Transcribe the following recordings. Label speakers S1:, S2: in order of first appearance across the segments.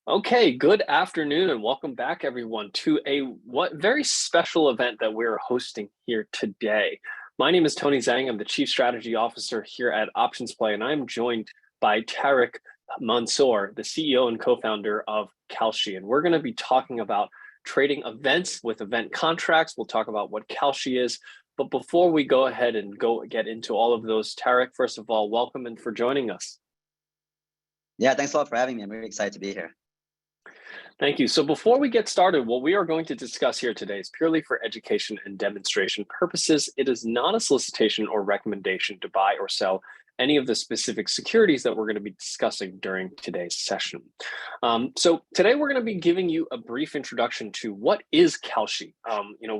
S1: Okay, good afternoon and welcome back everyone to a very special event that we're hosting here today. My name is Tony Zhang. I'm the Chief Strategy Officer here at OptionsPlay, and I'm joined by Tarek Mansour, the CEO and co-founder of Kalshi. And we're going to be talking about trading events with event contracts. We'll talk about what Kalshi is. But before we go ahead and get into all of those, Tarek, first of all, welcome and for joining us.
S2: Yeah, thanks a lot for having me. I'm really excited to be here.
S1: Thank you. So before we get started, what we are going to discuss here today is purely for education and demonstration purposes. It is not a solicitation or recommendation to buy or sell any of the specific securities that we're going to be discussing during today's session. So today we're going to be giving you a brief introduction to what is Kalshi.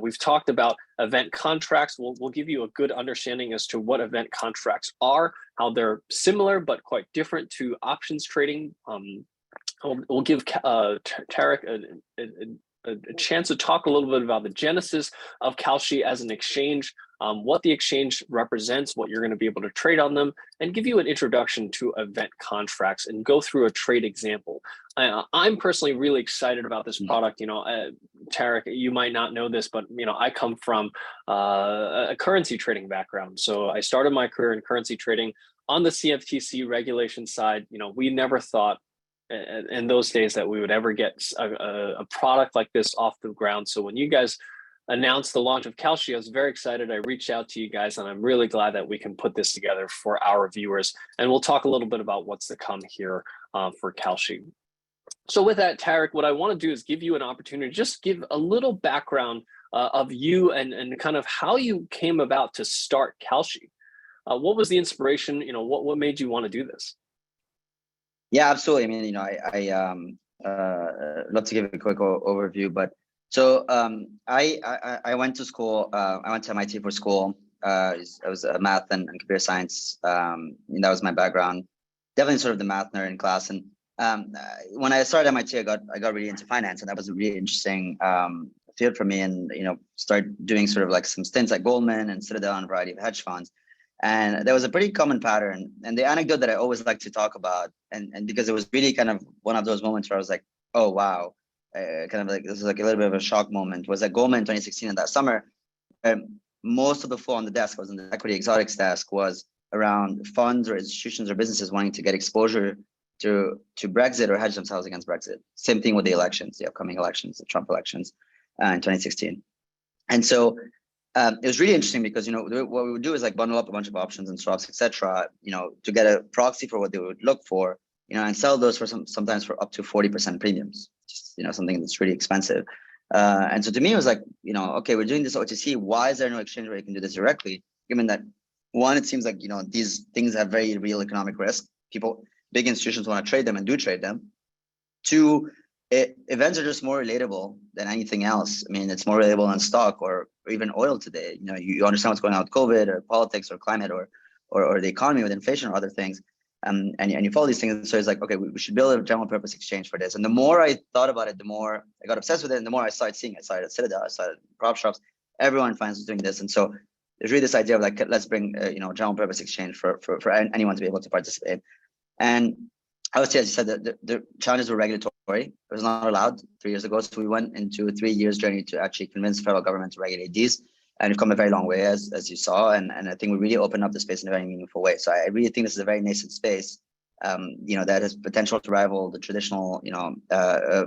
S1: We've talked about event contracts. We'll give you a good understanding as to what event contracts are, how they're similar but quite different to options trading. We'll give Tarek a chance to talk a little bit about the genesis of Kalshi as an exchange, what the exchange represents, what you're going to be able to trade on them, and give you an introduction to event contracts and go through a trade example. I'm personally really excited about this product. Tarek, you might not know this, but I come from a currency trading background. So I started my career in currency trading on the CFTC regulation side. We never thought in those days that we would ever get a product like this off the ground. So when you guys announced the launch of Kalshi, I was very excited. I reached out to you guys, and I'm really glad that we can put this together for our viewers. And we'll talk a little bit about what's to come here for Kalshi. So with that, Tarek, what I want to do is give you an opportunity to just give a little background of you and kind of how you came about to start Kalshi. What was the inspiration? What made you want to do this?
S2: Yeah, absolutely. I mean, I love to give a quick overview, but so I went to school. I went to MIT for school. I was a math and computer science. And that was my background. Definitely sort of the math nerd in class. And when I started MIT, I got really into finance, and that was a really interesting field for me. And started doing sort of like some stints at Goldman and Citadel and a variety of hedge funds. And there was a pretty common pattern. And the anecdote that I always like to talk about, and because it was really kind of one of those moments where I was like, oh, wow, kind of like this is like a little bit of a shock moment, was at Goldman in 2016 in that summer. Most of the flow on the desk was in the equity exotics desk was around funds or institutions or businesses wanting to get exposure to Brexit or hedge themselves against Brexit. Same thing with the elections, the upcoming elections, the Trump elections in 2016. And so it was really interesting because what we would do is like bundle up a bunch of options and swaps, etc. To get a proxy for what they would look for, and sell those for sometimes for up to 40% premiums. Just something that's really expensive. And so to me, it was like, okay, we're doing this OTC. Why is there no exchange where you can do this directly? Given that one, it seems like these things have very real economic risk. Big institutions want to trade them and do trade them. Two, events are just more relatable than anything else. I mean, it's more relatable than stock or even oil today. You understand what's going on with COVID or politics or climate or the economy with inflation or other things. And you follow these things. So it's like, okay, we should build a general purpose exchange for this. And the more I thought about it, the more I got obsessed with it. And the more I started seeing it. I started at Citadel, I started prop shops. Everyone in finance was doing this. And so there's really this idea of like, let's bring general purpose exchange for anyone to be able to participate. And obviously, as you said, the challenges were regulatory. It was not allowed 3 years ago. So we went into a 3 years journey to actually convince the federal government to regulate these. And we've come a very long way, as you saw. And I think we really opened up the space in a very meaningful way. So I really think this is a very nascent space, that has potential to rival the traditional,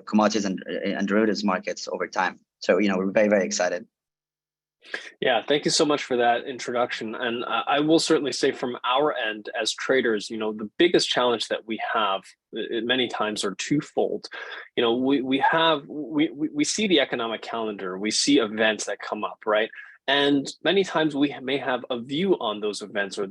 S2: commodities and derivatives markets over time. So, we're very, very excited.
S1: Yeah, thank you so much for that introduction. And I will certainly say from our end as traders, the biggest challenge that we have many times are twofold. We see the economic calendar, we see events that come up, right? And many times we may have a view on those events or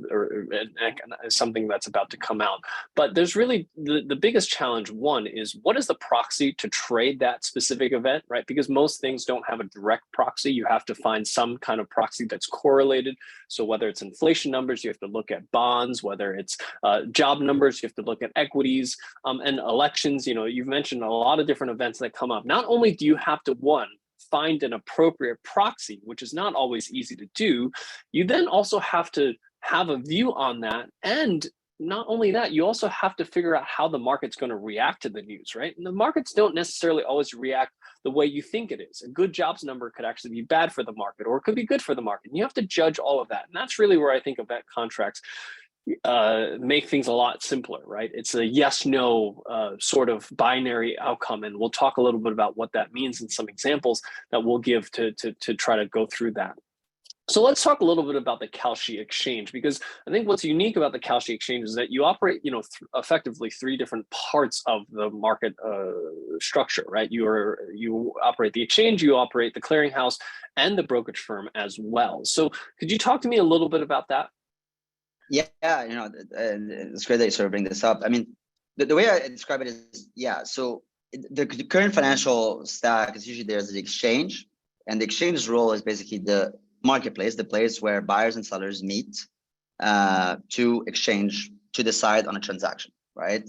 S1: something that's about to come out. But there's really the biggest challenge, one, is what is the proxy to trade that specific event, right? Because most things don't have a direct proxy. You have to find some kind of proxy that's correlated. So whether it's inflation numbers, you have to look at bonds, whether it's job numbers, you have to look at equities and elections. You've mentioned a lot of different events that come up. Not only do you have to, one, find an appropriate proxy, which is not always easy to do, you then also have to have a view on that and not only that, you also have to figure out how the market's going to react to the news, right? And the markets don't necessarily always react the way you think it is. A good jobs number could actually be bad for the market, or it could be good for the market. And you have to judge all of that. And that's really where I think event contracts make things a lot simpler, right? It's a yes, no sort of binary outcome. And we'll talk a little bit about what that means and some examples that we'll give to try to go through that. So let's talk a little bit about the Kalshi exchange, because I think what's unique about the Kalshi exchange is that you operate, effectively three different parts of the market structure, right? You operate the exchange, you operate the clearinghouse, and the brokerage firm as well. So could you talk to me a little bit about that?
S2: Yeah, it's great that you sort of bring this up. I mean, the way I describe it is, so the current financial stack is usually there's the exchange, and the exchange's role is basically the marketplace, the place where buyers and sellers meet to exchange, to decide on a transaction, right?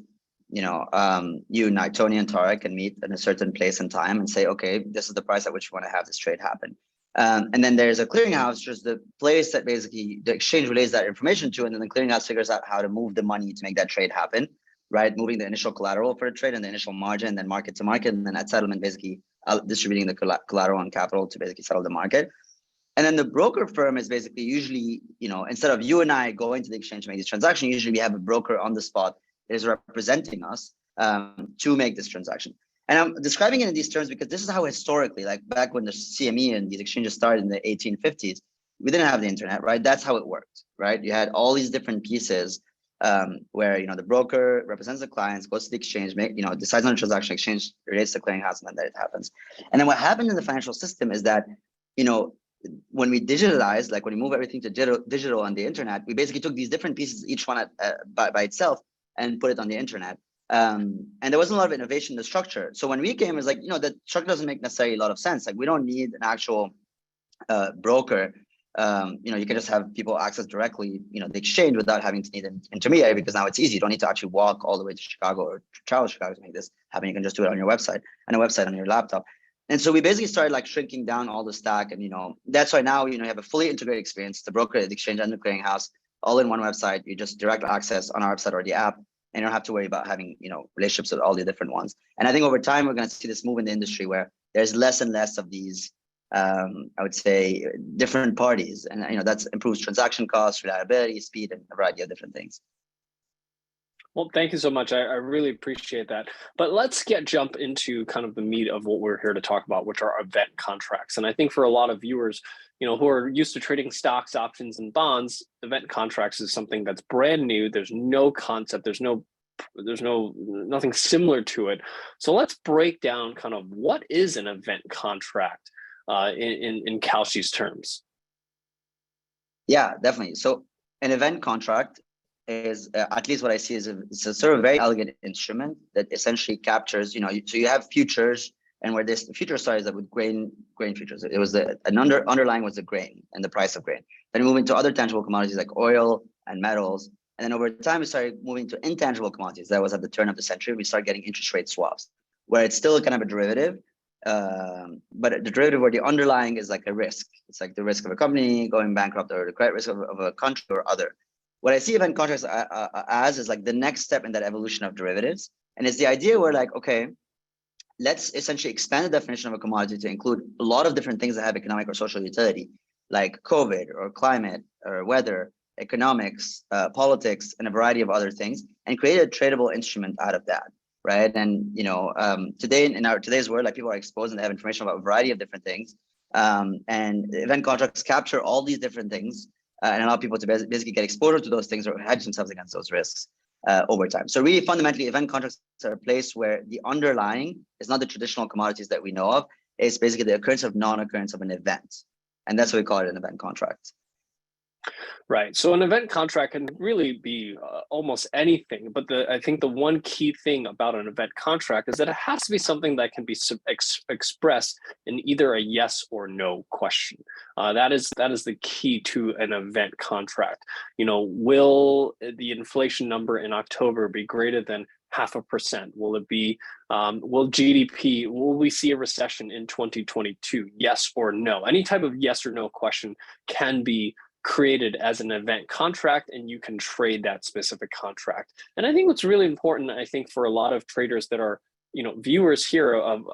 S2: You and I, Tony and Tarek, can meet in a certain place and time and say, okay, this is the price at which we want to have this trade happen. And then there's a clearinghouse, just the place that basically the exchange relays that information to, and then the clearinghouse figures out how to move the money to make that trade happen, right? Moving the initial collateral for the trade and the initial margin, and then market to market, and then at settlement, basically distributing the collateral and capital to basically settle the market. And then the broker firm is basically usually, instead of you and I going to the exchange to make this transaction, usually we have a broker on the spot that is representing us to make this transaction. And I'm describing it in these terms because this is how historically, like back when the CME and these exchanges started in the 1850s, we didn't have the internet, right? That's how it worked, right? You had all these different pieces where, the broker represents the clients, goes to the exchange, decides on a transaction, exchange relates to the clearinghouse, and then it happens. And then what happened in the financial system is that, when we digitalized, like when we move everything to digital on the internet, we basically took these different pieces, each one by itself, and put it on the internet. And there wasn't a lot of innovation in the structure. So when we came, it was like, the structure doesn't make necessarily a lot of sense. Like we don't need an actual broker. You can just have people access directly, the exchange without having to need an intermediary, because now it's easy. You don't need to actually walk all the way to Chicago or travel to Chicago to make this happen. You can just do it on your website, on your laptop. And so we basically started like shrinking down all the stack. And, that's why now, you have a fully integrated experience, the broker, the exchange, and the clearinghouse all in one website. You just direct access on our website or the app, and you don't have to worry about having, relationships with all the different ones. And I think over time, we're going to see this move in the industry where there's less and less of these, I would say, different parties. And, that improves transaction costs, reliability, speed, and a variety of different things.
S1: Well, thank you so much. I really appreciate that. But let's jump into kind of the meat of what we're here to talk about, which are event contracts. And I think for a lot of viewers, who are used to trading stocks, options, and bonds, event contracts is something that's brand new. There's no concept. There's nothing similar to it. So let's break down kind of what is an event contract in Kalshi's terms.
S2: Yeah, definitely. So an event contract is, at least what I see, it's a sort of very elegant instrument that essentially captures, so you have futures, and where this future started that with grain futures. It was underlying was the grain and the price of grain. Then we move into other tangible commodities like oil and metals. And then over time, we started moving to intangible commodities. That was at the turn of the century. We started getting interest rate swaps, where it's still kind of a derivative, but the derivative where the underlying is like a risk. It's like the risk of a company going bankrupt, or the credit risk of a country or other. What I see event contracts as is like the next step in that evolution of derivatives. And it's the idea where like, okay, let's essentially expand the definition of a commodity to include a lot of different things that have economic or social utility, like COVID or climate or weather, economics, politics, and a variety of other things, and create a tradable instrument out of that, right? And today in today's world, like people are exposed and they have information about a variety of different things, and event contracts capture all these different things and allow people to basically get exposure to those things or hedge themselves against those risks over time. So really fundamentally, event contracts are a place where the underlying is not the traditional commodities that we know of. It's basically the occurrence of non-occurrence of an event. And that's what we call it, an event contract.
S1: Right. So an event contract can really be almost anything. But I think the one key thing about an event contract is that it has to be something that can be expressed in either a yes or no question. That is the key to an event contract. Will the inflation number in October be greater than 0.5%? Will it be, will we see a recession in 2022? Yes or no? Any type of yes or no question can be created as an event contract, and you can trade that specific contract. And I think what's really important, I think, for a lot of traders that are, viewers here of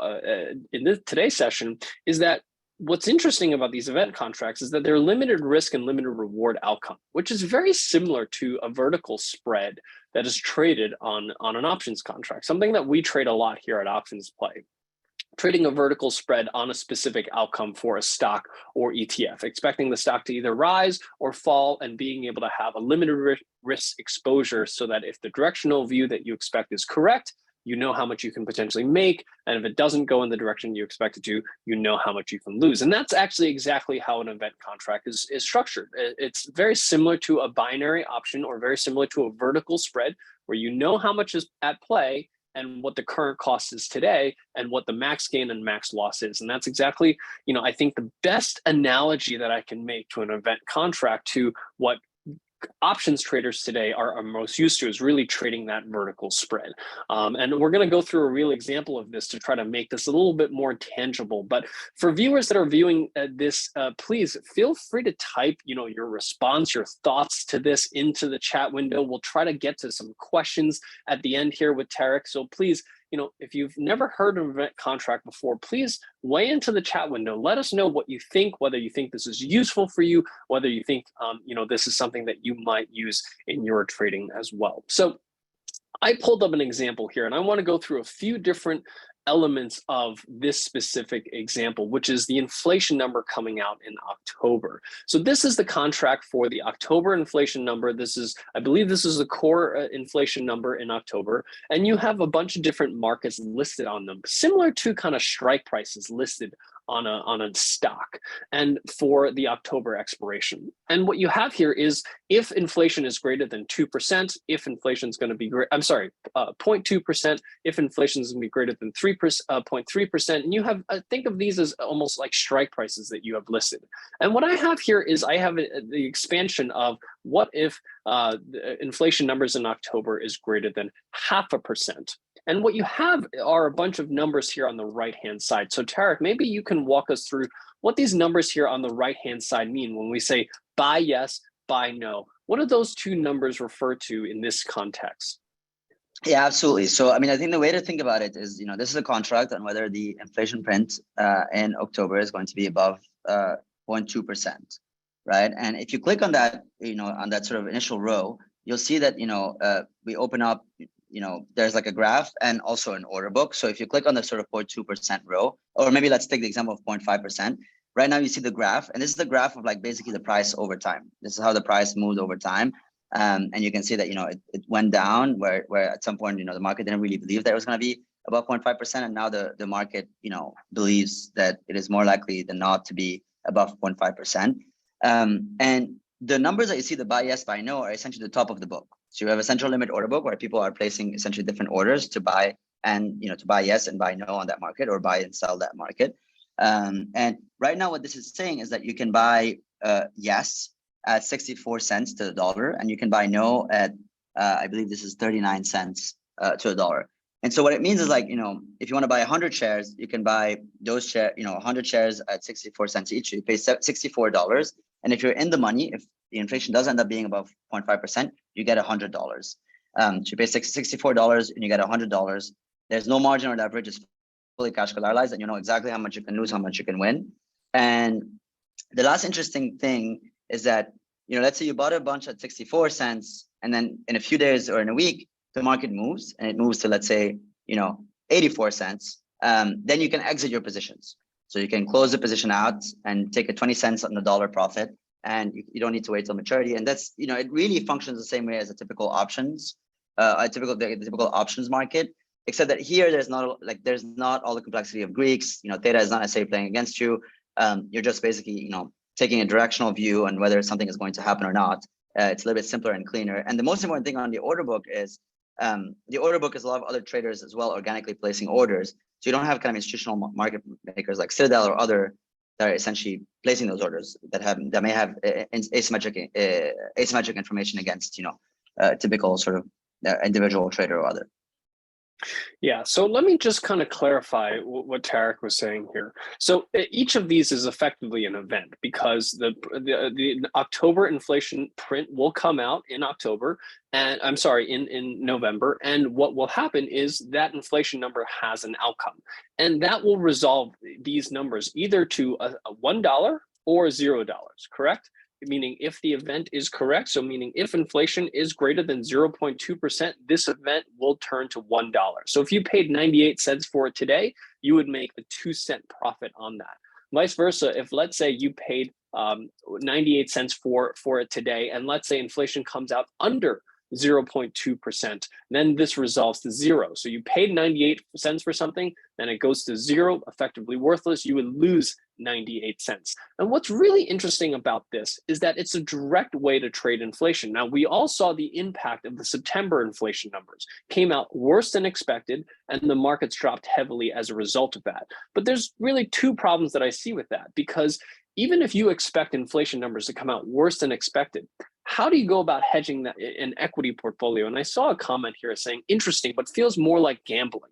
S1: in today's session, is that what's interesting about these event contracts is that they're limited risk and limited reward outcome, which is very similar to a vertical spread that is traded on an options contract, something that we trade a lot here at OptionsPlay. Trading a vertical spread on a specific outcome for a stock or ETF, expecting the stock to either rise or fall, and being able to have a limited risk exposure so that if the directional view that you expect is correct, you know how much you can potentially make. And if it doesn't go in the direction you expect it to, you know how much you can lose. And that's actually exactly how an event contract is structured. It's very similar to a binary option, or very similar to a vertical spread, where you know how much is at play and what the current cost is today and what the max gain and max loss is. And that's exactly, I think the best analogy that I can make to an event contract, to what options traders today are most used to, is really trading that vertical spread. And we're going to go through a real example of this to try to make this a little bit more tangible. But for viewers that are viewing this, please feel free to type, your response, your thoughts to this into the chat window. We'll try to get to some questions at the end here with Tarek. So please, if you've never heard of an event contract before, please weigh into the chat window. Let us know what you think, whether you think this is useful for you, whether you think, this is something that you might use in your trading as well. So I pulled up an example here, and I want to go through a few different elements of this specific example, which is the inflation number coming out in October. So this is the contract for the October inflation number. I believe this is the core inflation number in October. And you have a bunch of different markets listed on them, similar to kind of strike prices listed on a stock, and for the October expiration. And what you have here is, if inflation is greater than 2%, if inflation is going to be 0.2%, if inflation is going to be greater than 0.3%, and you have, think of these as almost like strike prices that you have listed. And what I have here is, I have the expansion of, what if the inflation numbers in October is greater than 0.5%? And what you have are a bunch of numbers here on the right-hand side. So Tarek, maybe you can walk us through what these numbers here on the right-hand side mean when we say buy yes, buy no. What do those two numbers refer to in this context?
S2: Yeah, absolutely. So, I think the way to think about it is, this is a contract on whether the inflation print in October is going to be above 0.2%, right? And if you click on that, on that sort of initial row, you'll see that, we open up, there's like a graph and also an order book. So if you click on the sort of 0.2% row, or maybe let's take the example of 0.5%. Right now you see the graph, and this is the graph of like basically the price over time. This is how the price moved over time. And you can see that, it went down where at some point, the market didn't really believe that it was going to be above 0.5%. And now the market, believes that it is more likely than not to be above 0.5%. And the numbers that you see, the buy yes, buy no, are essentially the top of the book. So you have a central limit order book where people are placing essentially different orders to buy and, to buy yes and buy no on that market, or buy and sell that market. And right now what this is saying is that you can buy yes at 64 cents to the dollar, and you can buy no at, I believe this is 39 cents to a dollar. And so what it means is, like, if you want to buy 100 shares, you can buy those shares, 100 shares at 64 cents each. You pay $64. And if you're in the money, if the inflation does end up being above 0.5%, you get $100. So you pay $64 and you get $100. There's no margin or leverage. It's fully cash collateralized, and you know exactly how much you can lose, how much you can win. And the last interesting thing is that, let's say you bought a bunch at 64 cents, and then in a few days or in a week, the market moves and it moves to, let's say, 84 cents. Then you can exit your positions. So you can close the position out and take a 20 cents on the dollar profit, and you don't need to wait till maturity. And that's, it really functions the same way as a typical options, the typical options market, except that here there's not all the complexity of Greeks. Theta is not necessarily playing against you. You're just basically, taking a directional view on whether something is going to happen or not. It's a little bit simpler and cleaner. And the most important thing on the order book is a lot of other traders as well organically placing orders. So you don't have kind of institutional market makers like Citadel or other that are essentially placing those orders that may have asymmetric information against typical sort of individual trader or other.
S1: Yeah, so let me just kind of clarify what Tarek was saying here. So each of these is effectively an event because the October inflation print will come out in October, and I'm sorry, in November. And what will happen is that inflation number has an outcome, and that will resolve these numbers either to a $1 or $0, correct? Meaning if the event is correct, so meaning if inflation is greater than 0.2%, this event will turn to $1. So if you paid 98 cents for it today, you would make a 2-cent profit on that. Vice versa, if let's say you paid 98 cents for it today, and let's say inflation comes out under 0.2%, then this resolves to zero. So you paid 98 cents for something, then it goes to zero, effectively worthless. You would lose 98 cents. And what's really interesting about this is that it's a direct way to trade inflation. Now, we all saw the impact of the September inflation numbers came out worse than expected, and the markets dropped heavily as a result of that. But there's really two problems that I see with that, because even if you expect inflation numbers to come out worse than expected, how do you go about hedging that an equity portfolio? And I saw a comment here saying interesting, but feels more like gambling.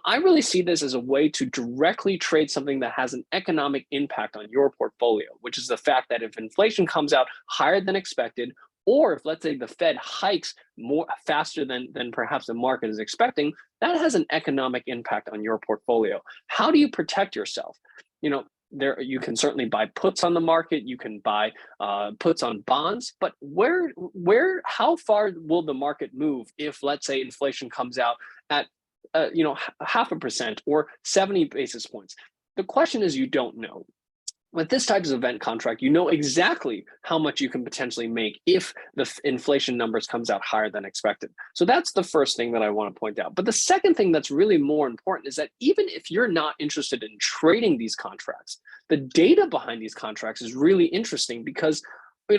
S1: I really see this as a way to directly trade something that has an economic impact on your portfolio, which is the fact that if inflation comes out higher than expected, or if let's say the Fed hikes more faster than perhaps the market is expecting, that has an economic impact on your portfolio. How do you protect yourself? There you can certainly buy puts on the market, you can buy puts on bonds, but how far will the market move if let's say inflation comes out at 0.5% or 70 basis points? The question is, you don't know. With this type of event contract, you know exactly how much you can potentially make if the inflation numbers comes out higher than expected. So that's the first thing that I want to point out. But the second thing that's really more important is that even if you're not interested in trading these contracts, the data behind these contracts is really interesting because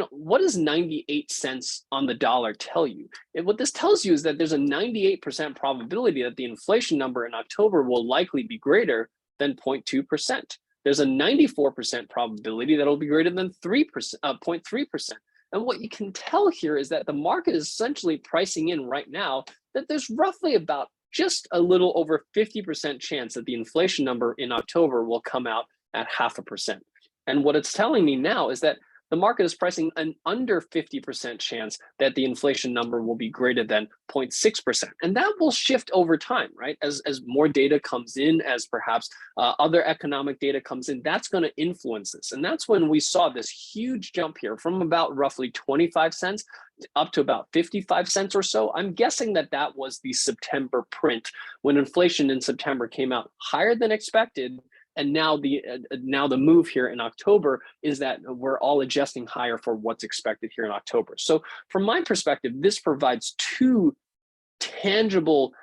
S1: what does 98 cents on the dollar tell you? What this tells you is that there's a 98% probability that the inflation number in October will likely be greater than 0.2%. There's a 94% probability that it'll be greater than 0.3%. And what you can tell here is that the market is essentially pricing in right now that there's roughly about just a little over 50% chance that the inflation number in October will come out at 0.5%. And what it's telling me now is that the market is pricing an under 50% chance that the inflation number will be greater than 0.6%. And that will shift over time, right? As more data comes in, as perhaps other economic data comes in, that's going to influence this. And that's when we saw this huge jump here from about roughly 25 cents up to about 55 cents or so. I'm guessing that was the September print when inflation in September came out higher than expected. And now the move here in October is that we're all adjusting higher for what's expected here in October. So from my perspective, this provides two tangible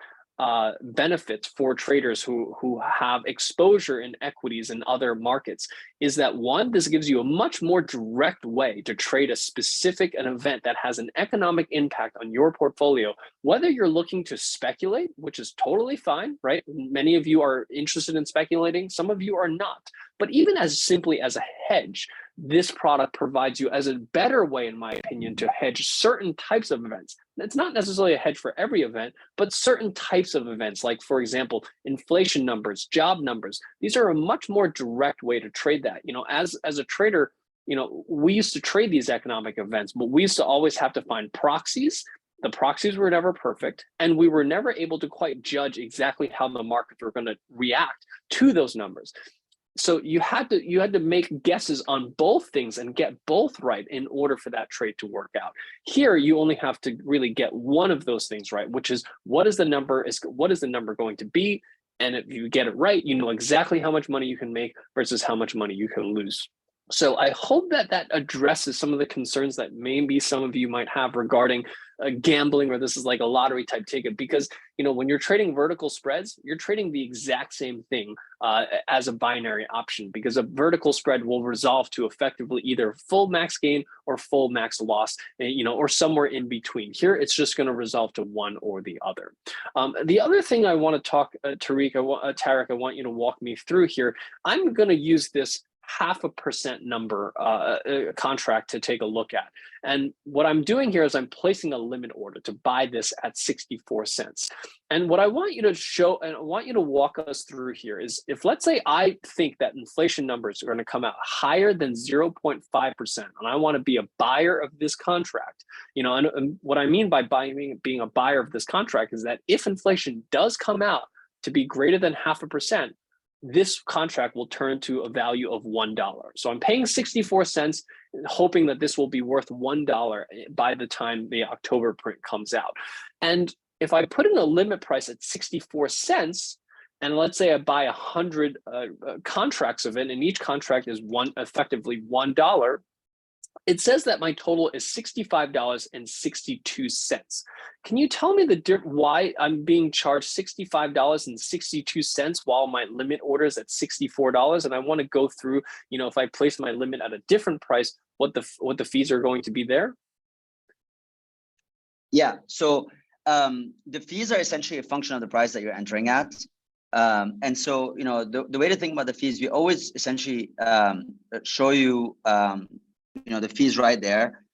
S1: benefits for traders who have exposure in equities and other markets. Is that one, this gives you a much more direct way to trade an event that has an economic impact on your portfolio, whether you're looking to speculate, which is totally fine, right? Many of you are interested in speculating, some of you are not. But even as simply as a hedge, this product provides you as a better way, in my opinion, to hedge certain types of events. It's not necessarily a hedge for every event, but certain types of events, like, for example, inflation numbers, job numbers. These are a much more direct way to trade that. As a trader, we used to trade these economic events, but we used to always have to find proxies. The proxies were never perfect, and we were never able to quite judge exactly how the markets were going to react to those numbers. So you had to make guesses on both things and get both right in order for that trade to work out. Here, you only have to really get one of those things right, which is what is the number going to be? And if you get it right, you know exactly how much money you can make versus how much money you can lose. So I hope that addresses some of the concerns that maybe some of you might have regarding gambling, or this is like a lottery type ticket, because when you're trading vertical spreads, you're trading the exact same thing as a binary option, because a vertical spread will resolve to effectively either full max gain or full max loss, or somewhere in between. Here, it's just going to resolve to one or the other. The other thing I want to talk, Tarek, I want you to walk me through here. I'm going to use this 0.5% number contract to take a look at. And what I'm doing here is I'm placing a limit order to buy this at 64 cents. And what I want you to show, and I want you to walk us through here is, if let's say I think that inflation numbers are going to come out higher than 0.5%, and I want to be a buyer of this contract, and what I mean by being a buyer of this contract is that if inflation does come out to be greater than 0.5%, this contract will turn to a value of $1. So I'm paying 64 cents, hoping that this will be worth $1 by the time the October print comes out. And if I put in a limit price at 64 cents, and let's say I buy 100 contracts of it, and each contract is effectively $1, it says that my total is $65.62. Can you tell me why I'm being charged $65.62 while my limit order is at $64? And I want to go through, if I place my limit at a different price, what the fees are going to be there?
S2: Yeah. So the fees are essentially a function of the price that you're entering at. And so, the way to think about the fees, we always essentially show you, the fees right there,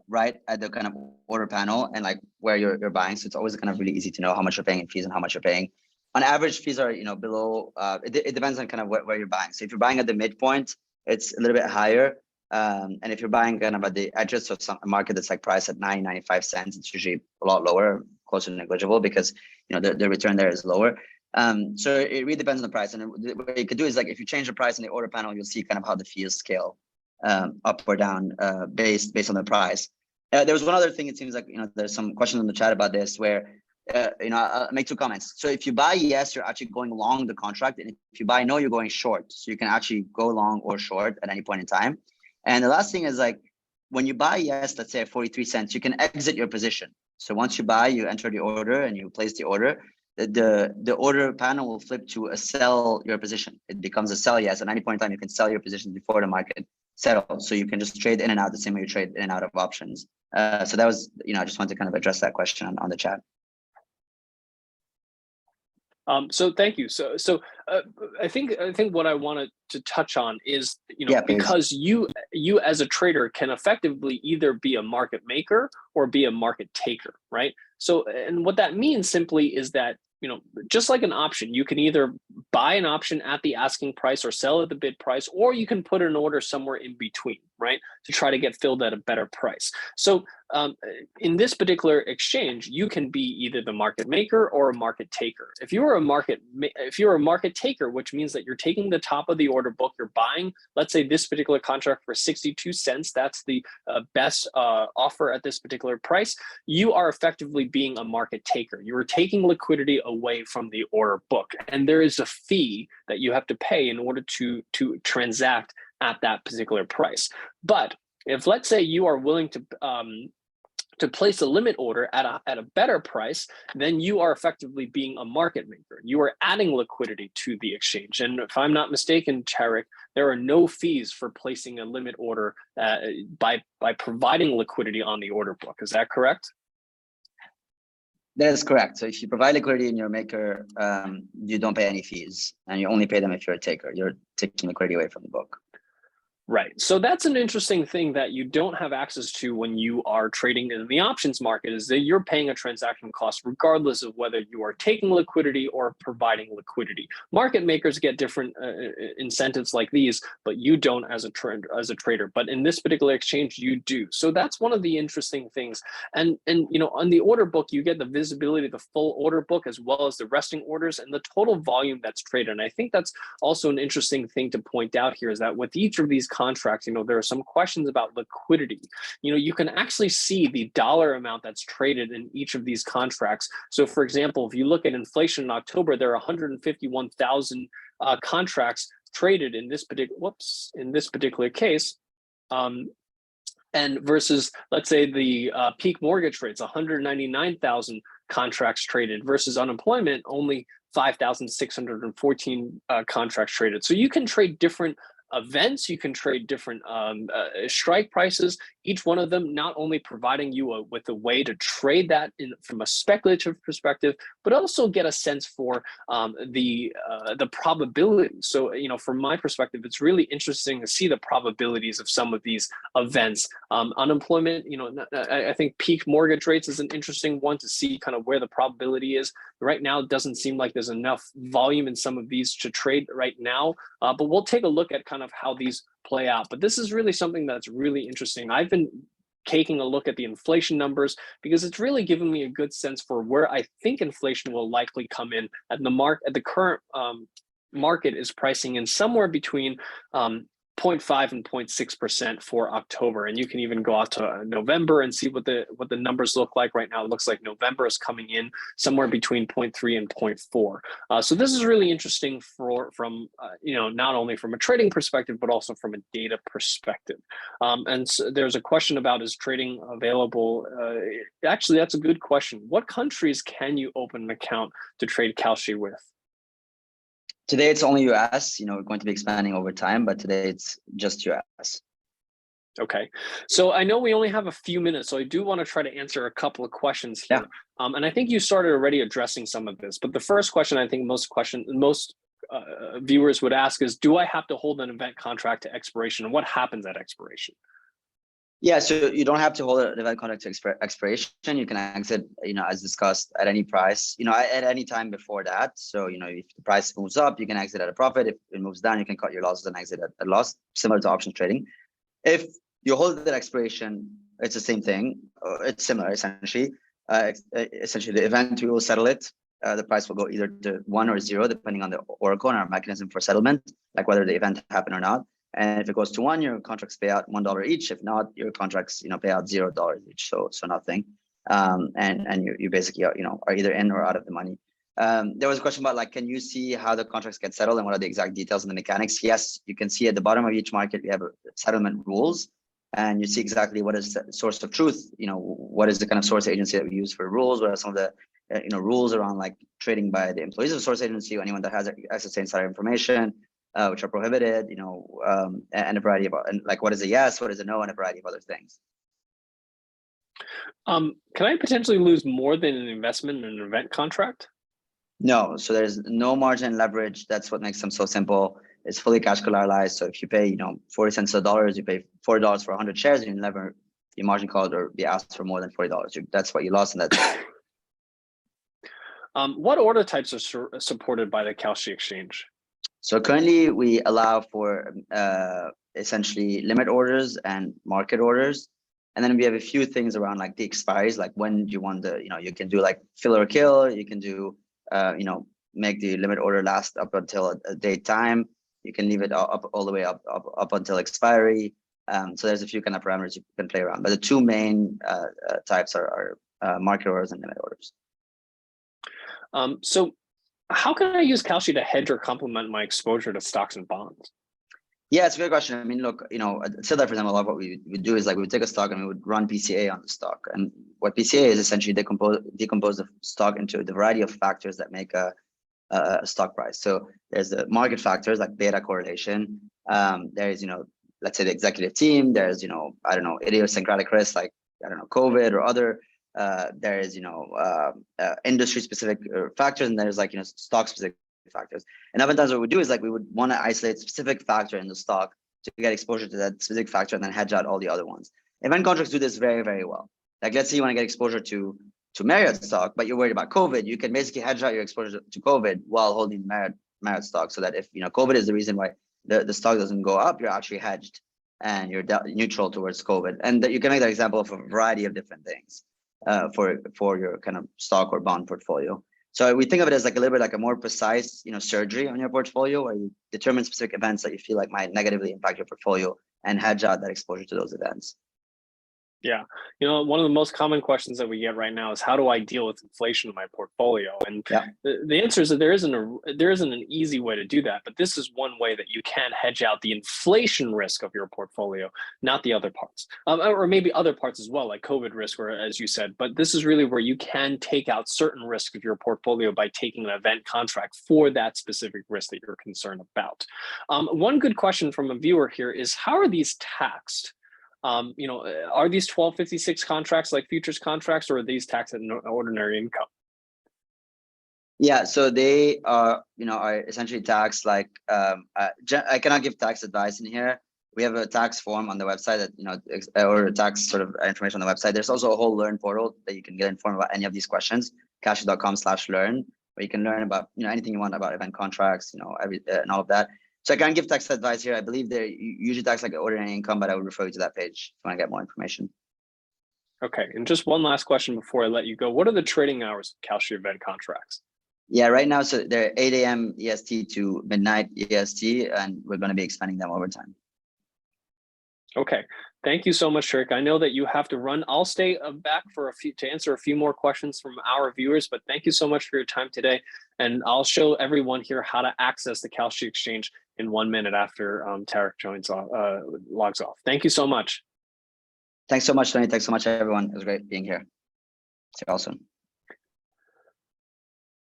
S2: right at the kind of order panel and like where you're buying. So it's always kind of really easy to know how much you're paying in fees and how much you're paying. On average, fees are, below, it depends on kind of where you're buying. So if you're buying at the midpoint, it's a little bit higher. And if you're buying kind of at the edges of a market that's like priced at 95 cents, it's usually a lot lower, close to negligible, because, the return there is lower. So it really depends on the price. And what you could do is, like, if you change the price in the order panel, you'll see kind of how the fees scale up or down based on the price. There was one other thing. It seems like, there's some questions in the chat about this where, I'll make two comments. So if you buy yes, you're actually going long the contract. And if you buy no, you're going short. So you can actually go long or short at any point in time. And the last thing is, like, when you buy yes, let's say at 43 cents, you can exit your position. So once you buy, you enter the order and you place the order. The order panel will flip to a sell your position. It becomes a sell yes. At any point in time, you can sell your position before the market settles. So you can just trade in and out the same way you trade in and out of options. So that was, I just wanted to kind of address that question on the chat.
S1: So thank you. So I think what I wanted to touch on is, because you as a trader can effectively either be a market maker or be a market taker, right? So, and what that means simply is that, just like an option, you can either buy an option at the asking price or sell at the bid price, or you can put an order somewhere in between, right, to try to get filled at a better price. So in this particular exchange, you can be either the market maker or a market taker. If you're a market taker, which means that you're taking the top of the order book, you're buying, let's say, this particular contract for 62 cents. That's the best offer at this particular price. You are effectively being a market taker. You are taking liquidity away from the order book, and there is a fee that you have to pay in order to transact at that particular price. But if, let's say, you are willing to place a limit order at a better price, then you are effectively being a market maker. You are adding liquidity to the exchange. And if I'm not mistaken, Tarek, there are no fees for placing a limit order by providing liquidity on the order book. Is that correct?
S2: That is correct. So if you provide liquidity in your maker, you don't pay any fees, and you only pay them if you're a taker. You're taking liquidity away from the book.
S1: Right. So that's an interesting thing that you don't have access to when you are trading in the options market, is that you're paying a transaction cost regardless of whether you are taking liquidity or providing liquidity. Market makers get different incentives like these, but you don't as a trader. But in this particular exchange, you do. So that's one of the interesting things. And on the order book, you get the visibility of the full order book as well as the resting orders and the total volume that's traded. And I think that's also an interesting thing to point out here, is that with each of these contracts, there are some questions about liquidity. You can actually see the dollar amount that's traded in each of these contracts. So for example, if you look at inflation in October, there are 151,000 contracts traded in this particular case. And versus, let's say, the peak mortgage rates, 199,000 contracts traded, versus unemployment, only 5,614 contracts traded. So you can trade different events, you can trade different strike prices, each one of them not only providing you with a way to trade that from a speculative perspective, but also get a sense for the probability. So, from my perspective, it's really interesting to see the probabilities of some of these events. Unemployment, I think peak mortgage rates is an interesting one to see kind of where the probability is. Right now, it doesn't seem like there's enough volume in some of these to trade right now, but we'll take a look at kind of how these play out. But this is really something that's really interesting. I've been taking a look at the inflation numbers because it's really given me a good sense for where I think inflation will likely come in. At the current market is pricing in somewhere between 0.5 and 0.6% for October. And you can even go out to November and see what the numbers look like. Right now, it looks like November is coming in somewhere between 0.3 and 0.4. So this is really interesting from not only from a trading perspective, but also from a data perspective. And so there's a question about, is trading available? Actually, that's a good question. What countries can you open an account to trade Kalshi with?
S2: Today it's only US. We're going to be expanding over time, but today it's just US.
S1: Okay, so I know we only have a few minutes, so I do want to try to answer a couple of questions here.
S2: Yeah.
S1: And I think you started already addressing some of this, but the first question I think most viewers would ask is, do I have to hold an event contract to expiration? And what happens at expiration?
S2: Yeah, so you don't have to hold an event contract to expiration. You can exit, as discussed, at any price, at any time before that. So, if the price moves up, you can exit at a profit. If it moves down, you can cut your losses and exit at a loss, similar to options trading. If you hold it at expiration, it's the same thing. It's similar, essentially. Essentially, the event, we will settle it. The price will go either to 1 or 0, depending on the oracle and our mechanism for settlement, like whether the event happened or not. And if it goes to 1, your contracts pay out $1 each. If not, your contracts, pay out $0 each. So nothing. And you basically are either in or out of the money. There was a question about, can you see how the contracts get settled and what are the exact details and the mechanics? Yes, you can see at the bottom of each market, we have settlement rules, and you see exactly what is the source of truth. What is the kind of source agency that we use for rules? What are some of the rules around trading by the employees of the source agency or anyone that has access to insider information, which are prohibited, and a variety of, what is a yes, what is a no, and a variety of other things.
S1: Can I potentially lose more than an investment in an event contract?
S2: No, so there's no margin leverage. That's what makes them so simple. It's fully cash collateralized. So if you pay, 40 cents of dollars, you pay $4 for 100 shares, you never be margin called or be asked for more than $40. That's what you lost, and that's it.
S1: What order types are supported by the Kalshi exchange?
S2: So currently we allow for essentially limit orders and market orders. And then we have a few things around the expiries, when do you want you can do fill or kill, you can do, make the limit order last up until a date time. You can leave it up all the way up until expiry. So there's a few kind of parameters you can play around, but the two main types are market orders and limit orders.
S1: So how can I use Kalshi to hedge or complement my exposure to stocks and bonds?
S2: Yeah, it's a good question. I mean, look, at Silver, for example, a lot of what we would do is we would take a stock and we would run PCA on the stock. And what PCA is essentially decompose the stock into the variety of factors that make a stock price. So there's the market factors like beta correlation. There's, let's say the executive team. There's, idiosyncratic risks like, COVID or other. There is, industry specific factors, and there's stock specific factors. And oftentimes what we do is we would want to isolate a specific factor in the stock to get exposure to that specific factor and then hedge out all the other ones. Event contracts do this very, very well. Let's say you want to get exposure to Marriott stock, but you're worried about COVID, you can basically hedge out your exposure to COVID while holding Marriott stock, so that if COVID is the reason why the stock doesn't go up, you're actually hedged and you're neutral towards COVID. And that you can make that example of a variety of different things for your kind of stock or bond portfolio. So we think of it as a little bit a more precise, surgery on your portfolio, where you determine specific events that you feel might negatively impact your portfolio and hedge out that exposure to those events.
S1: Yeah. One of the most common questions that we get right now is, how do I deal with inflation in my portfolio? And the answer is that there isn't an easy way to do that, but this is one way that you can hedge out the inflation risk of your portfolio, not the other parts, or maybe other parts as well, like COVID risk, or as you said, but this is really where you can take out certain risk of your portfolio by taking an event contract for that specific risk that you're concerned about. One good question from a viewer here is, how are these taxed? Are these 1256 contracts like futures contracts, or are these taxed at ordinary income?
S2: Yeah, so they are essentially taxed like I cannot give tax advice in here. We have a tax form on the website that or tax sort of information on the website. There's also a whole learn portal that you can get informed about any of these questions. Kalshi.com/learn, where you can learn about anything you want about event contracts, and all of that. So I can't give tax advice here. I believe they usually tax like ordinary income, but I would refer you to that page if you want to get more information.
S1: Okay, and just one last question before I let you go. What are the trading hours of Kalshi event contracts?
S2: Yeah, right now, so they're 8 a.m. EST to midnight EST, and we're going to be expanding them over time.
S1: Okay, thank you so much, Tarek. I know that you have to run. I'll stay back for to answer a few more questions from our viewers, but thank you so much for your time today. And I'll show everyone here how to access the Kalshi exchange in 1 minute after Tarek logs off. Thank you so much.
S2: Thanks so much, Tony. Thanks so much, everyone. It was great being here. See you all soon.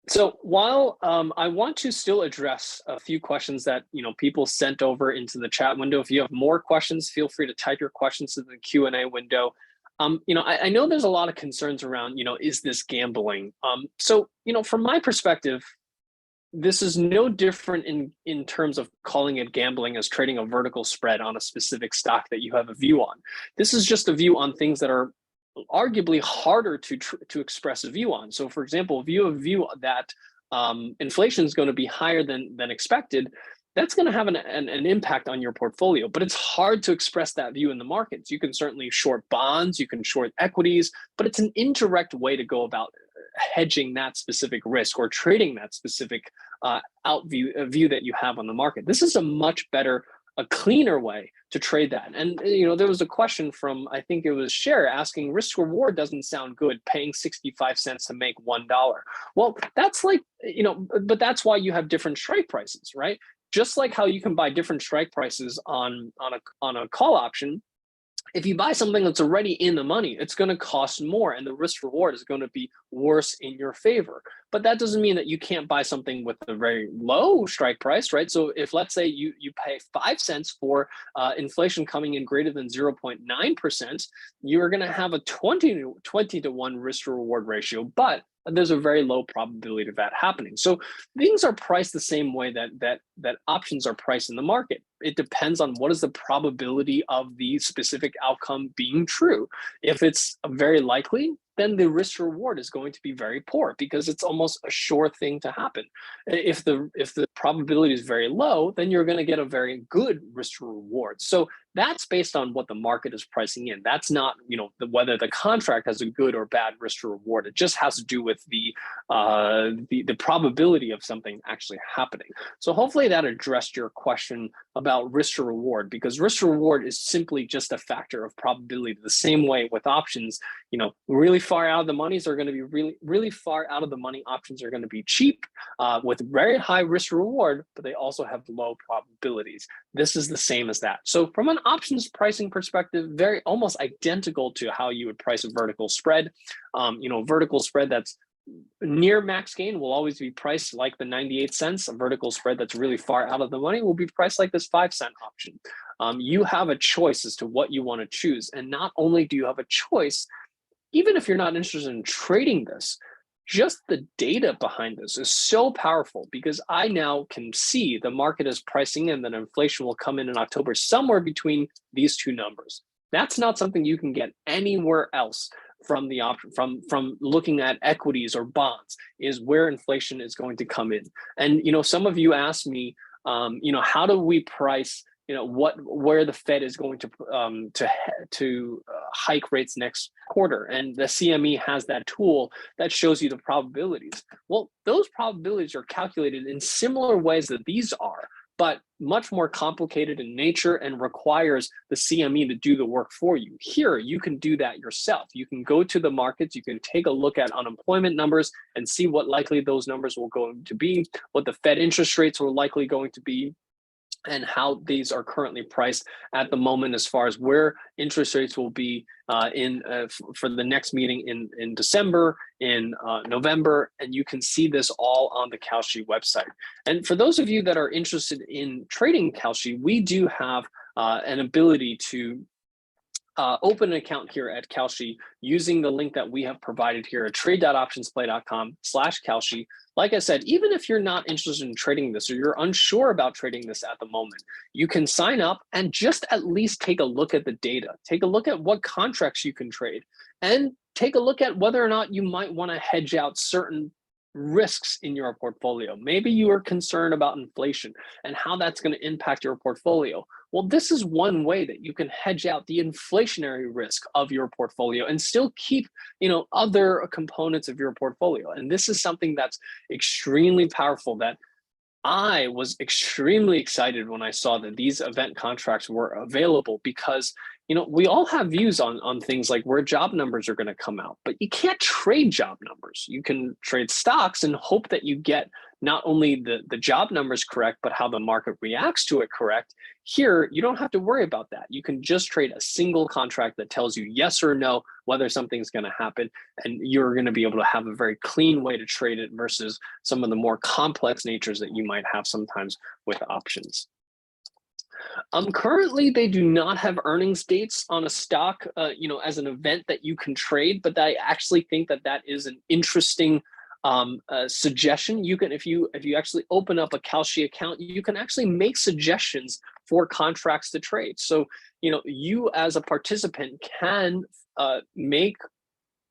S1: So while I want to still address a few questions that people sent over into the chat window, if you have more questions, feel free to type your questions in the Q&A window. I know there's a lot of concerns around, is this gambling? So from my perspective, this is no different in terms of calling it gambling as trading a vertical spread on a specific stock that you have a view on. This is just a view on things that are arguably harder to express a view on. So for example, if you have a view that inflation is going to be higher than expected, that's going to have an impact on your portfolio, but it's hard to express that view in the markets. You can certainly short bonds, you can short equities, but it's an indirect way to go about hedging that specific risk or trading that specific view that you have on the market. This is a much better, a cleaner way to trade that. And there was a question from, I think it was Cher, asking, risk reward doesn't sound good, paying 65 cents to make $1. Well, that's like, but that's why you have different strike prices, right? Just like how you can buy different strike prices on a call option. If you buy something that's already in the money, it's going to cost more and the risk reward is going to be worse in your favor. But that doesn't mean that you can't buy something with a very low strike price, right? So if, let's say, you pay 5 cents for inflation coming in greater than 0.9%, you're going to have a 20 to 1 risk to reward ratio, but there's a very low probability of that happening. So things are priced the same way that options are priced in the market. It depends on what is the probability of the specific outcome being true. If it's very likely, then the risk to reward is going to be very poor because it's almost a sure thing to happen. If the probability is very low, then you're going to get a very good risk to reward. So that's based on what the market is pricing in. That's not, whether the contract has a good or bad risk to reward. It just has to do with the probability of something actually happening. So hopefully that addressed your question about risk to reward, because risk to reward is simply just a factor of probability. The same way with options, really far out of the monies are going to be really far out of the money. Options are going to be cheap with very high risk to reward, but they also have low probabilities. This is the same as that. So from an options pricing perspective, very almost identical to how you would price a vertical spread. Vertical spread that's near max gain will always be priced like the 98 cents. A vertical spread that's really far out of the money will be priced like this 5-cent option. You have a choice as to what you want to choose. And not only do you have a choice, even if you're not interested in trading this, just the data behind this is so powerful, because I now can see the market is pricing in that inflation will come in October somewhere between these two numbers. That's not something you can get anywhere else from the from looking at equities or bonds, is where inflation is going to come in. And some of you asked me, how do we price where the Fed is going to hike rates next quarter, and the CME has that tool that shows you the probabilities. Well, those probabilities are calculated in similar ways that these are, but much more complicated in nature and requires the CME to do the work for you. Here, you can do that yourself. You can go to the markets, you can take a look at unemployment numbers and see what likely those numbers will going to be, what the Fed interest rates are likely going to be, and how these are currently priced at the moment as far as where interest rates will be for the next meeting in December, in November, and you can see this all on the Kalshi website. And for those of you that are interested in trading Kalshi, we do have an ability to open an account here at Kalshi using the link that we have provided here at trade.optionsplay.com/Kalshi. Like I said, even if you're not interested in trading this or you're unsure about trading this at the moment, you can sign up and just at least take a look at the data. Take a look at what contracts you can trade and take a look at whether or not you might want to hedge out certain risks in your portfolio. Maybe you are concerned about inflation and how that's going to impact your portfolio. Well, this is one way that you can hedge out the inflationary risk of your portfolio and still keep, other components of your portfolio. And this is something that's extremely powerful that I was extremely excited when I saw that these event contracts were available because, we all have views on things like where job numbers are going to come out, but you can't trade job numbers. You can trade stocks and hope that you get not only the job numbers correct, but how the market reacts to it correct. Here, you don't have to worry about that. You can just trade a single contract that tells you yes or no, whether something's going to happen, and you're going to be able to have a very clean way to trade it versus some of the more complex natures that you might have sometimes with options. Currently, they do not have earnings dates on a stock, as an event that you can trade, but I actually think that is an interesting suggestion. You can, if you actually open up a Kalshi account, you can actually make suggestions for contracts to trade. So, you as a participant can make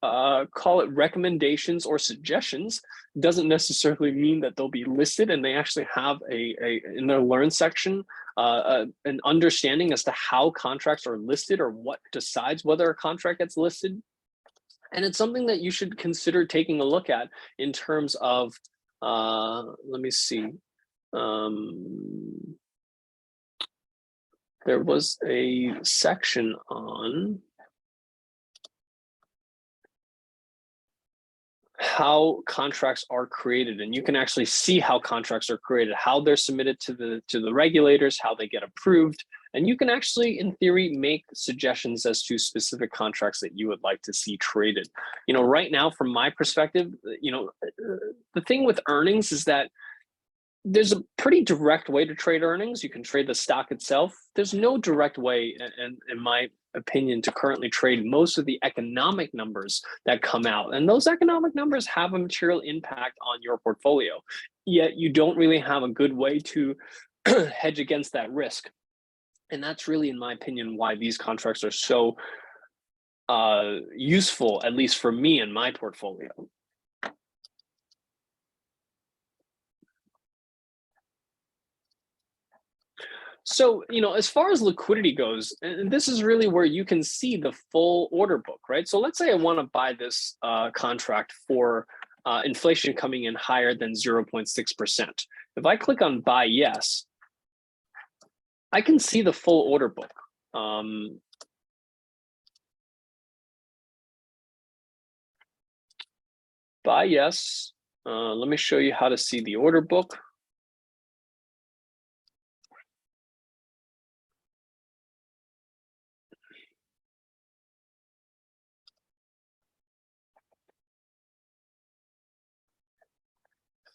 S1: call it recommendations or suggestions. Doesn't necessarily mean that they'll be listed, and they actually have in their learn section an understanding as to how contracts are listed or what decides whether a contract gets listed. And it's something that you should consider taking a look at in terms of, let me see. There was a section on how contracts are created, and you can actually see how contracts are created, how they're submitted to the regulators, how they get approved, and you can actually, in theory, make suggestions as to specific contracts that you would like to see traded. Right now, from my perspective, the thing with earnings is that there's a pretty direct way to trade earnings. You can trade the stock itself. There's no direct way, in my opinion, to currently trade most of the economic numbers that come out. And those economic numbers have a material impact on your portfolio. Yet you don't really have a good way to hedge against that risk. And that's really, in my opinion, why these contracts are so useful, at least for me in my portfolio. So, as far as liquidity goes, and this is really where you can see the full order book, right? So let's say I want to buy this contract for inflation coming in higher than 0.6%. If I click on buy yes, I can see the full order book. Buy yes. Let me show you how to see the order book.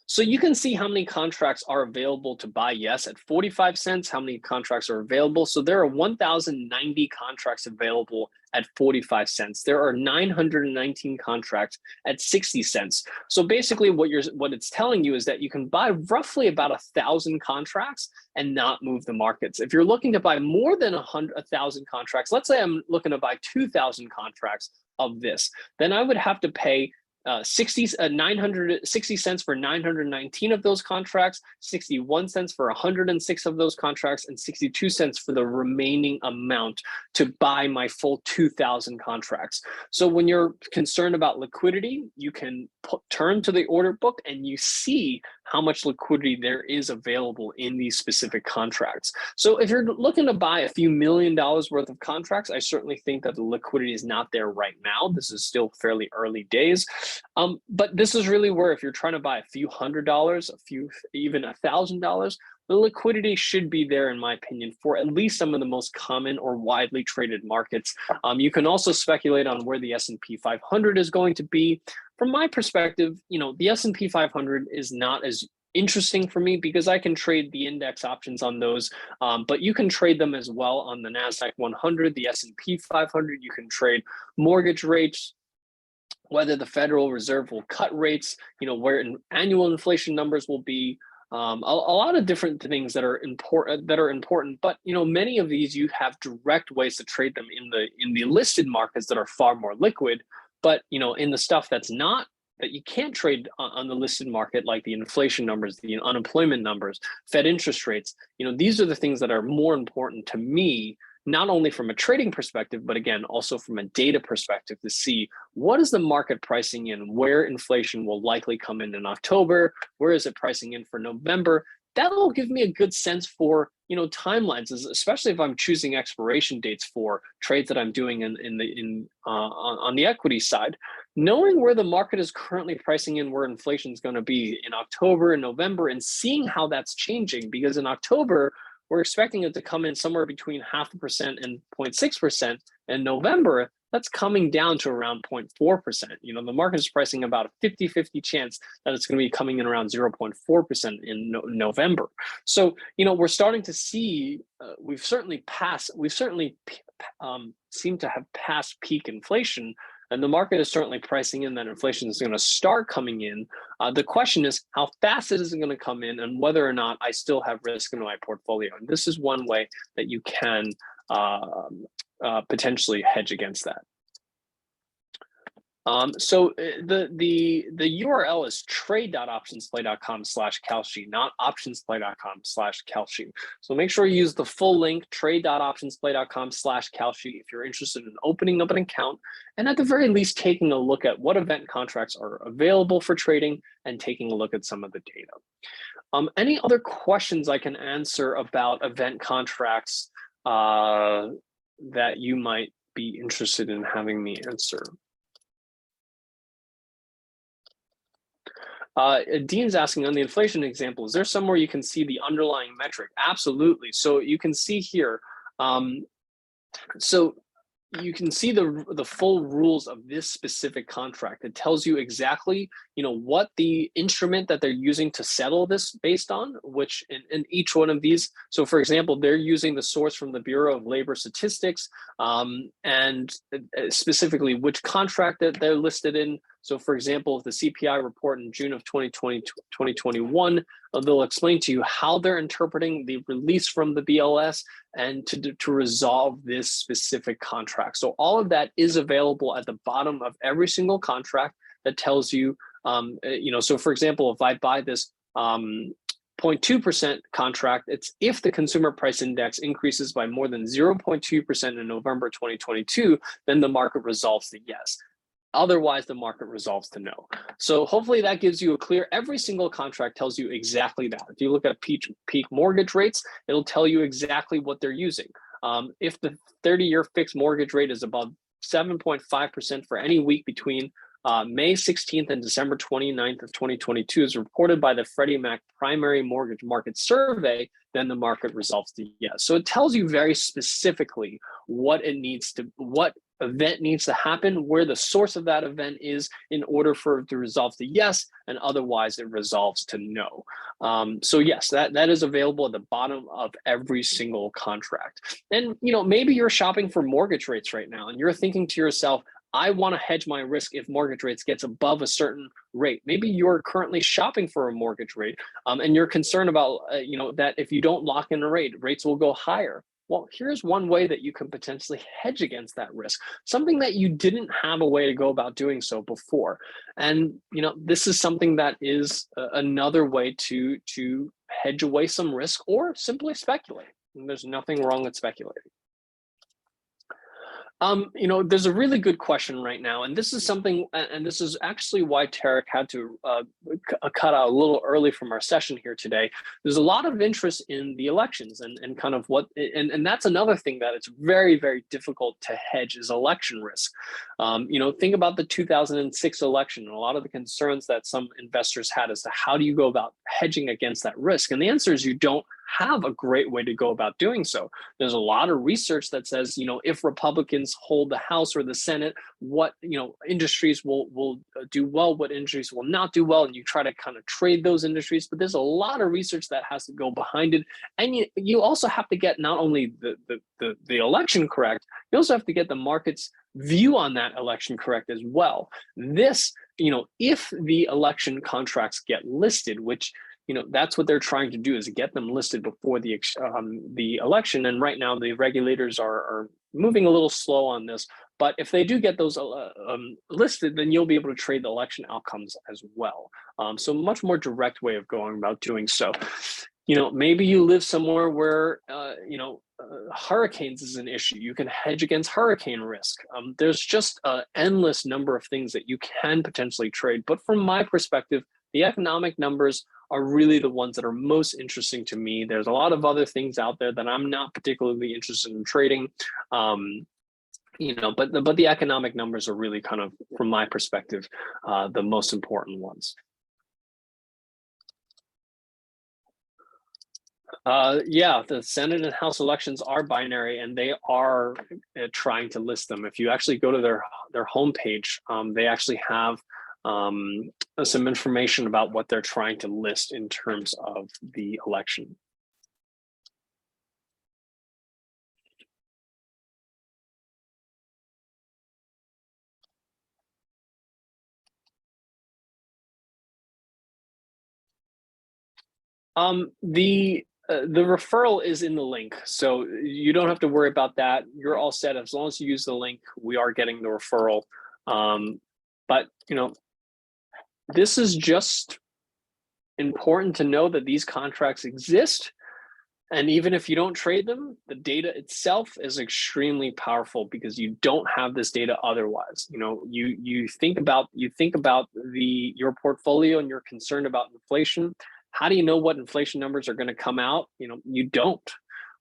S1: So you can see how many contracts are available to buy yes at 45 cents, how many contracts are available. So there are 1,090 contracts available at 45 cents. There are 919 contracts at 60 cents. So basically what it's telling you is that you can buy roughly about 1,000 contracts and not move the markets. If you're looking to buy more than 1,000 contracts, let's say I'm looking to buy 2,000 contracts of this, then I would have to pay 960 cents for 919 of those contracts, 61 cents for 106 of those contracts, and 62 cents for the remaining amount to buy my full 2,000 contracts. So when you're concerned about liquidity, you can turn to the order book and you see how much liquidity there is available in these specific contracts. So if you're looking to buy a few $1 million worth of contracts, I certainly think that the liquidity is not there right now. This is still fairly early days. But this is really where if you're trying to buy a few $100, even $1,000, the liquidity should be there, in my opinion, for at least some of the most common or widely traded markets. You can also speculate on where the S&P 500 is going to be. From my perspective, the S&P 500 is not as interesting for me because I can trade the index options on those, but you can trade them as well on the NASDAQ 100, the S&P 500. You can trade mortgage rates, whether the Federal Reserve will cut rates, where annual inflation numbers will be, a lot of different things that are important. But many of these you have direct ways to trade them in the listed markets that are far more liquid. But in the stuff that you can't trade on the listed market, like the inflation numbers, the unemployment numbers, Fed interest rates, these are the things that are more important to me, not only from a trading perspective, but again, also from a data perspective, to see what is the market pricing in, where inflation will likely come in October, where is it pricing in for November. That will give me a good sense for timelines, especially if I'm choosing expiration dates for trades that I'm doing on the equity side. Knowing where the market is currently pricing in where inflation is going to be in October and November, and seeing how that's changing, because in October we're expecting it to come in somewhere between 0.5% and 0.6%. In November, that's coming down to around 0.4%. The market is pricing about a 50-50 chance that it's going to be coming in around 0.4% in November. So, we're starting to see, we've certainly seem to have passed peak inflation, and the market is certainly pricing in that inflation is going to start coming in. The question is how fast it is going to come in, and whether or not I still have risk in my portfolio. And this is one way that you can potentially hedge against that. So the URL is trade.optionsplay.com/Kalshi, not optionsplay.com/Kalshi. So make sure you use the full link, trade.optionsplay.com/Kalshi, if you're interested in opening up an account, and at the very least taking a look at what event contracts are available for trading and taking a look at some of the data. Any other questions I can answer about event contracts that you might be interested in having me answer? Dean's asking, on the inflation example, is there somewhere you can see the underlying metric? Absolutely. So you can see here, so you can see the full rules of this specific contract. It tells you exactly, what the instrument that they're using to settle this based on, which in each one of these. So for example, they're using the source from the Bureau of Labor Statistics, and specifically which contract that they're listed in. So for example, the CPI report in June of 2021, they'll explain to you how they're interpreting the release from the BLS and to resolve this specific contract. So all of that is available at the bottom of every single contract that tells you, so for example, if I buy this 0.2% contract, it's if the consumer price index increases by more than 0.2% in November 2022, then the market resolves to yes. Otherwise, the market resolves to no. So hopefully that gives you a clear, every single contract tells you exactly that. If you look at peak mortgage rates, it'll tell you exactly what they're using. If the 30-year fixed mortgage rate is above 7.5% for any week between May 16th and December 29th of 2022 is reported by the Freddie Mac Primary Mortgage Market Survey, then the market resolves to yes. So it tells you very specifically what event needs to happen, where the source of that event is in order for it to resolve to yes, and otherwise it resolves to no. So yes, that is available at the bottom of every single contract. And maybe you're shopping for mortgage rates right now and you're thinking to yourself, I want to hedge my risk if mortgage rates gets above a certain rate. Maybe you're currently shopping for a mortgage rate, and you're concerned about that if you don't lock in a rate, rates will go higher. Well, here's one way that you can potentially hedge against that risk, something that you didn't have a way to go about doing so before. And this is something that is another way to hedge away some risk or simply speculate. And there's nothing wrong with speculating. There's a really good question right now, and this is something, and this is actually why Tarek had to cut out a little early from our session here today. There's a lot of interest in the elections and kind of what, and that's another thing that it's very, very difficult to hedge is election risk. Think about the 2006 election and a lot of the concerns that some investors had as to how do you go about hedging against that risk? And the answer is you don't have a great way to go about doing so. There's a lot of research that says, if Republicans hold the House or the Senate, what, industries will do well, what industries will not do well, and you try to kind of trade those industries. But there's a lot of research that has to go behind it, and you also have to get not only the election correct, you also have to get the market's view on that election correct as well. This, if the election contracts get listed, which that's what they're trying to do, is get them listed before the election. And right now the regulators are moving a little slow on this. But if they do get those listed, then you'll be able to trade the election outcomes as well. So much more direct way of going about doing so. Maybe you live somewhere where, hurricanes is an issue. You can hedge against hurricane risk. There's just an endless number of things that you can potentially trade. But from my perspective, the economic numbers are really the ones that are most interesting to me. There's a lot of other things out there that I'm not particularly interested in trading. But the economic numbers are really kind of, from my perspective, the most important ones. Yeah, the Senate and House elections are binary, and they are trying to list them. If you actually go to their homepage, they actually have some information about what they're trying to list in terms of the election. The referral is in the link, so you don't have to worry about that. You're all set as long as you use the link. We are getting the referral, but this is just important to know that these contracts exist, and even if you don't trade them, the data itself is extremely powerful because you don't have this data otherwise. You think about your portfolio and you're concerned about inflation. How do you know what inflation numbers are going to come out? You don't.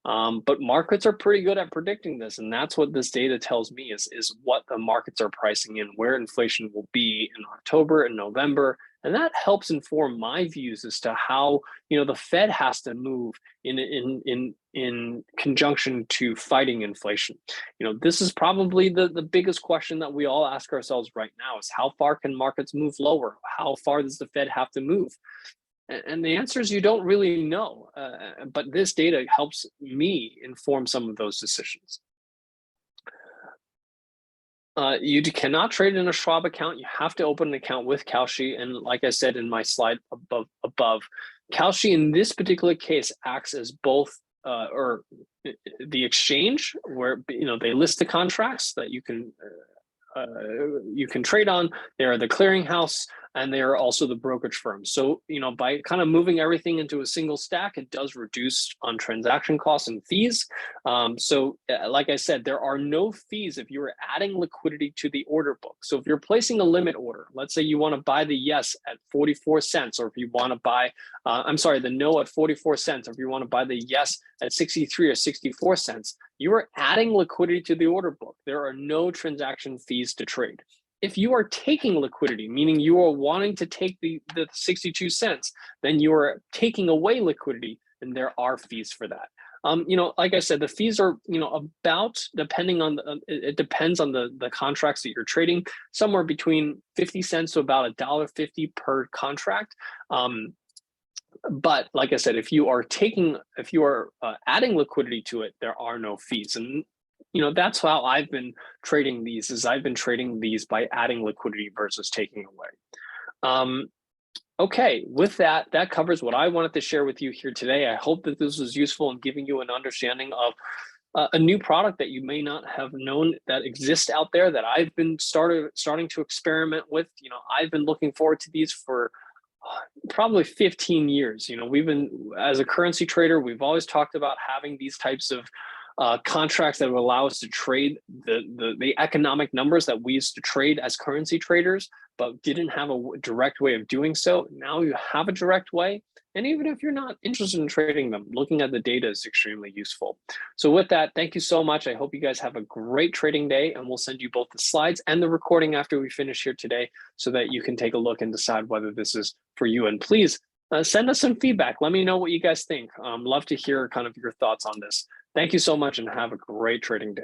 S1: But markets are pretty good at predicting this, and that's what this data tells me is what the markets are pricing in, where inflation will be in October and November, and that helps inform my views as to how the Fed has to move in conjunction to fighting inflation. This is probably the biggest question that we all ask ourselves right now: is how far can markets move lower? How far does the Fed have to move? And the answer is you don't really know, but this data helps me inform some of those decisions. You cannot trade in a Schwab account. You have to open an account with Kalshi. And like I said in my slide above, Kalshi in this particular case acts as both or the exchange where they list the contracts that you can trade on. They are the clearinghouse, and they are also the brokerage firm. So, by kind of moving everything into a single stack, it does reduce on transaction costs and fees. So like I said, there are no fees if you are adding liquidity to the order book. So if you're placing a limit order, let's say you want to buy the yes at 44 cents, or if you want to buy, the no at 44 cents, or if you want to buy the yes at 63 or 64 cents, you are adding liquidity to the order book. There are no transaction fees to trade. If you are taking liquidity, meaning you are wanting to take the 62 cents, then you are taking away liquidity, and there are fees for that. Like I said, the fees are, about, depending on it depends on the contracts that you're trading, somewhere between 50 cents to about $1.50 per contract. But like I said, if you are adding liquidity to it, there are no fees. And that's how I've been trading these, by adding liquidity versus taking away. Okay, with that covers what I wanted to share with you here today. I hope that this was useful in giving you an understanding of a new product that you may not have known that exists out there, that I've been starting to experiment with. I've been looking forward to these for probably 15 years. We've been, as a currency trader, we've always talked about having these types of contracts that would allow us to trade the economic numbers that we used to trade as currency traders, but didn't have a direct way of doing so. Now you have a direct way. And even if you're not interested in trading them, looking at the data is extremely useful. So with that, thank you so much. I hope you guys have a great trading day, and we'll send you both the slides and the recording after we finish here today so that you can take a look and decide whether this is for you. And please send us some feedback. Let me know what you guys think. Love to hear kind of your thoughts on this. Thank you so much and have a great trading day.